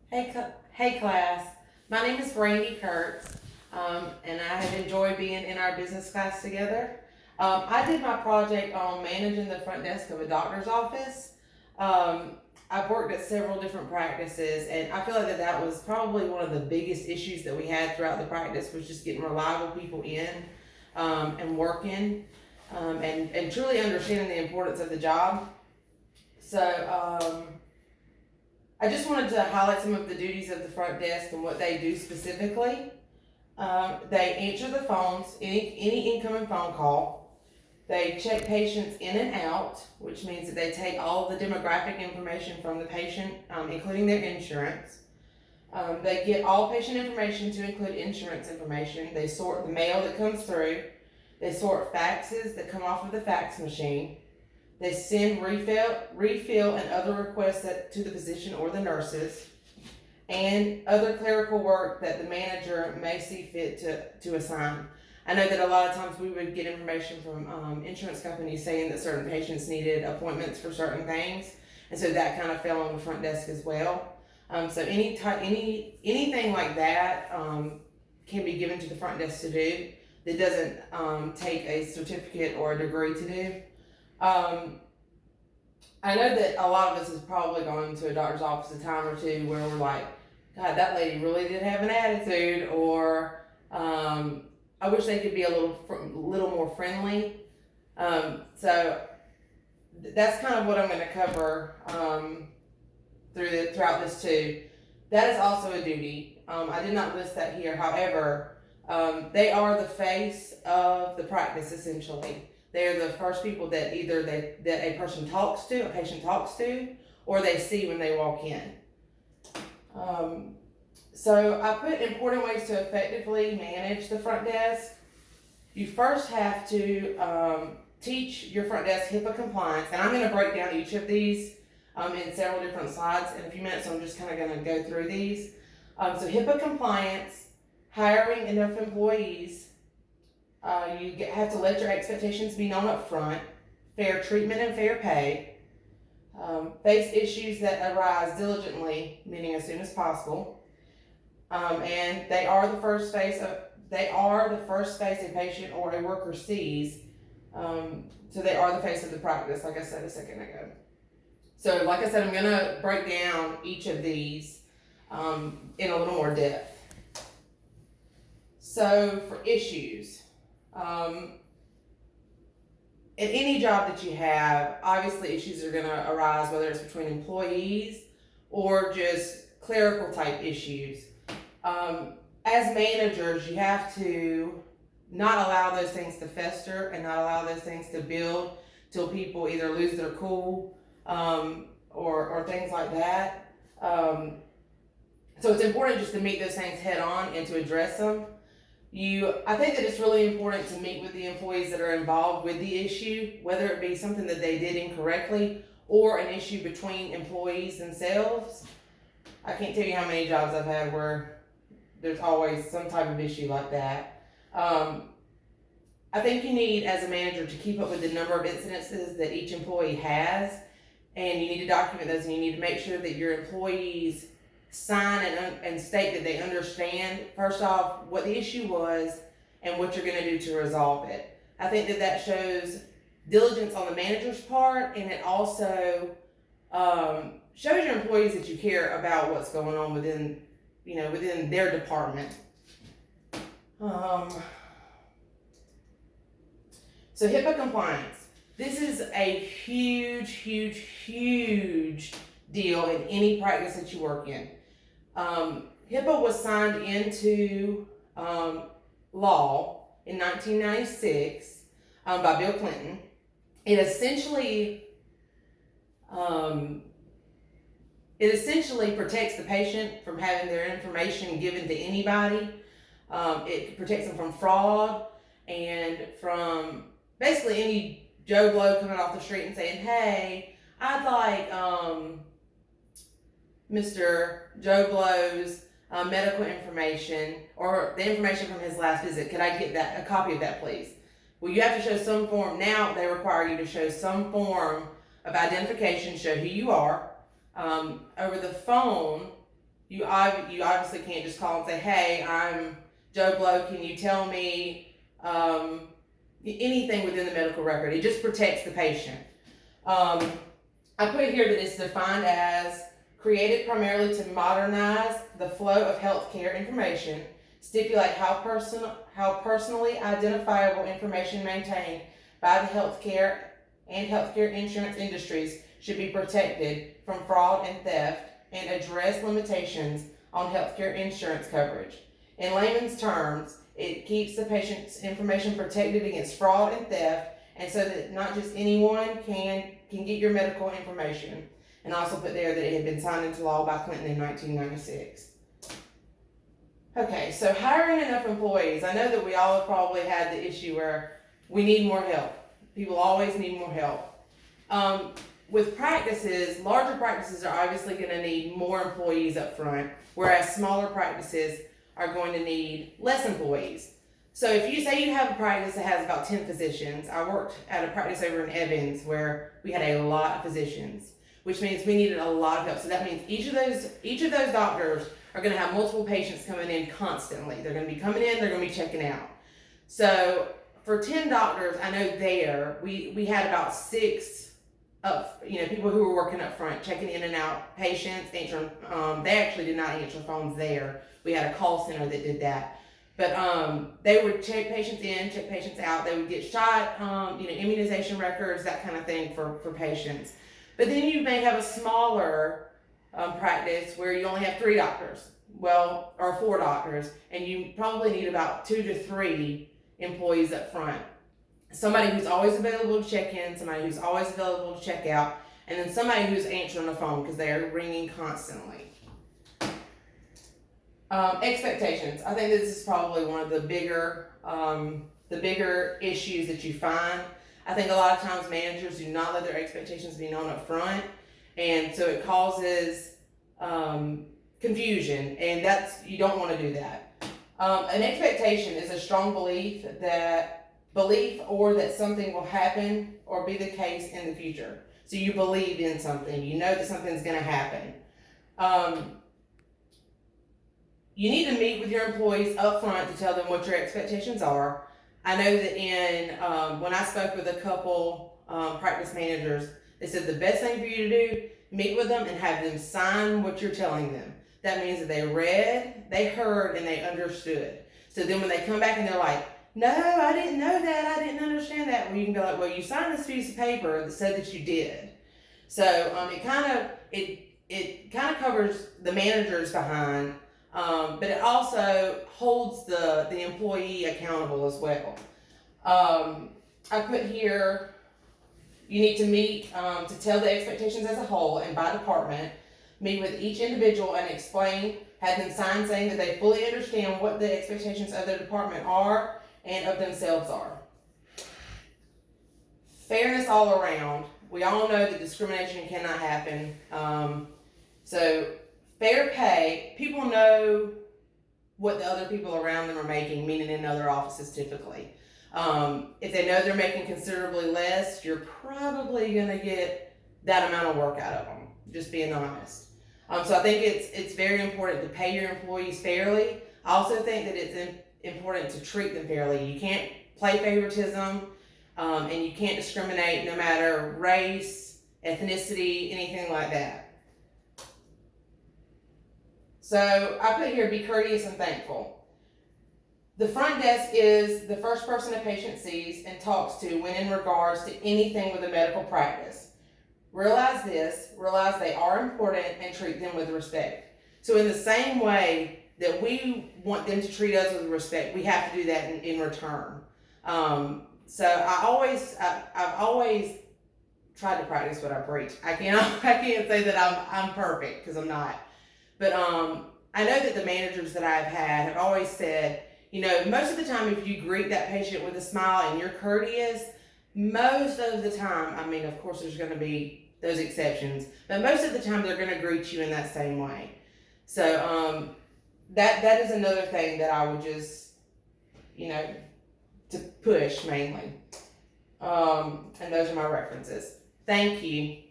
Hey class. My name is Brandy Kurtz, and I have enjoyed being in our business class together. I did my project on managing the front desk of a doctor's office. Um, I've worked at several different practices, and I feel like that was probably one of the biggest issues that we had throughout the practice was just getting reliable people in and working and truly understanding the importance of the job. So, I just wanted to highlight some of the duties of the front desk and what they do specifically. They answer the phones, any incoming phone call. They check patients in and out, which means that they take all the demographic information from the patient, including their insurance. They get all patient information to include insurance information. They sort the mail that comes through. They sort faxes that come off of the fax machine. They send refill and other requests to the physician or the nurses, and other clerical work that the manager may see fit to assign. I know that a lot of times we would get information from insurance companies saying that certain patients needed appointments for certain things, and so that kind of fell on the front desk as well. So anything like that can be given to the front desk to do that doesn't take a certificate or a degree to do. I know that a lot of us has probably gone to a doctor's office a time or two where we're like, God, that lady really did have an attitude, or I wish they could be a little more friendly. So that's kind of what I'm going to cover throughout this too. That is also a duty. I did not list that here. However, they are the face of the practice essentially. They're the first people that that a patient talks to, or they see when they walk in. So I put important ways to effectively manage the front desk. You first have to teach your front desk HIPAA compliance, and I'm going to break down each of these in several different slides in a few minutes. So I'm just kind of going to go through these. So HIPAA compliance, hiring enough employees. You have to let your expectations be known up front, fair treatment and fair pay, face issues that arise diligently, meaning as soon as possible, and they are the first face a patient or a worker sees. So they are the face of the practice, like I said a second ago. So, like I said, I'm going to break down each of these in a little more depth. So, for issues. In any job that you have, obviously issues are going to arise, whether it's between employees or just clerical type issues. As managers, you have to not allow those things to fester and not allow those things to build till people either lose their cool or things like that. So it's important just to meet those things head on and to address them. I think that it's really important to meet with the employees that are involved with the issue, whether it be something that they did incorrectly or an issue between employees themselves. I can't tell you how many jobs I've had where there's always some type of issue like that. I think you need, as a manager, to keep up with the number of incidences that each employee has, and you need to document those, and you need to make sure that your employees sign and state that they understand, first off, what the issue was and what you're going to do to resolve it. I think that shows diligence on the manager's part, and it also shows your employees that you care about what's going on within their department. So HIPAA compliance. This is a huge, huge, huge deal in any practice that you work in. HIPAA was signed into law in 1996 by Bill Clinton. It essentially protects the patient from having their information given to anybody. It protects them from fraud and from basically any Joe Blow coming off the street and saying, "Hey, I'd like Mr. Joe Blow's medical information or the information from his last visit. Could I get a copy of that, please?" Well, you have to show some form. Now they require you to show some form of identification, show who you are. Over the phone, you obviously can't just call and say, hey, I'm Joe Blow, can you tell me anything within the medical record? It just protects the patient. I put here that it's defined as created primarily to modernize the flow of healthcare information, stipulate how personally identifiable information maintained by the healthcare and healthcare insurance industries should be protected from fraud and theft, and address limitations on healthcare insurance coverage. In layman's terms, it keeps the patient's information protected against fraud and theft, and so that not just anyone can get your medical information. And also put there that it had been signed into law by Clinton in 1996. Okay, so hiring enough employees. I know that we all have probably had the issue where we need more help. People always need more help. With practices, larger practices are obviously going to need more employees up front, whereas smaller practices are going to need less employees. So if you say you have a practice that has about 10 physicians, I worked at a practice over in Evans where we had a lot of physicians, which means we needed a lot of help. So that means each of those doctors are going to have multiple patients coming in constantly. They're going to be coming in, they're going to be checking out. So for 10 doctors, I know there, we had about 6 people who were working up front, checking in and out patients, answering, they actually did not answer phones there. We had a call center that did that. But they would check patients in, check patients out. They would get shot, immunization records, that kind of thing for patients. But then you may have a smaller practice where you only have 3 doctors, or 4 doctors, and you probably need about 2 to 3 employees up front. Somebody who's always available to check in, somebody who's always available to check out, and then somebody who's answering the phone because they are ringing constantly. Expectations. I think this is probably one of the bigger issues that you find. I think a lot of times managers do not let their expectations be known up front, and so it causes confusion, and you don't want to do that. An expectation is a strong belief or that something will happen or be the case in the future. So you believe in something, you know that something's going to happen. You need to meet with your employees up front to tell them what your expectations are. I know that when I spoke with a couple practice managers, they said the best thing for you to do, meet with them and have them sign what you're telling them. That means that they read, they heard, and they understood. So then when they come back and they're like, no, I didn't know that, I didn't understand that. Well, you can be like, well, you signed this piece of paper that said that you did. So it kind of covers the managers behind, but it also holds the employee accountable as well. I put here, you need to meet to tell the expectations as a whole and by department, meet with each individual and explain, have them sign saying that they fully understand what the expectations of their department are and of themselves are. Fairness all around. We all know that discrimination cannot happen. So fair pay, people know what the other people around them are making, meaning in other offices typically. If they know they're making considerably less, you're probably going to get that amount of work out of them, just being honest. So I think it's very important to pay your employees fairly. I also think that it's important to treat them fairly. You can't play favoritism, and you can't discriminate no matter race, ethnicity, anything like that. So I put here, be courteous and thankful. The front desk is the first person a patient sees and talks to when in regards to anything with a medical practice. Realize they are important and treat them with respect. So in the same way that we want them to treat us with respect, we have to do that in return. So I've always tried to practice what I preach. I can't say that I'm perfect because I'm not. But I know that the managers that I've had have always said, most of the time if you greet that patient with a smile and you're courteous, most of the time, of course there's going to be those exceptions, but most of the time they're going to greet you in that same way. So that is another thing that I would just, to push mainly. And those are my references. Thank you.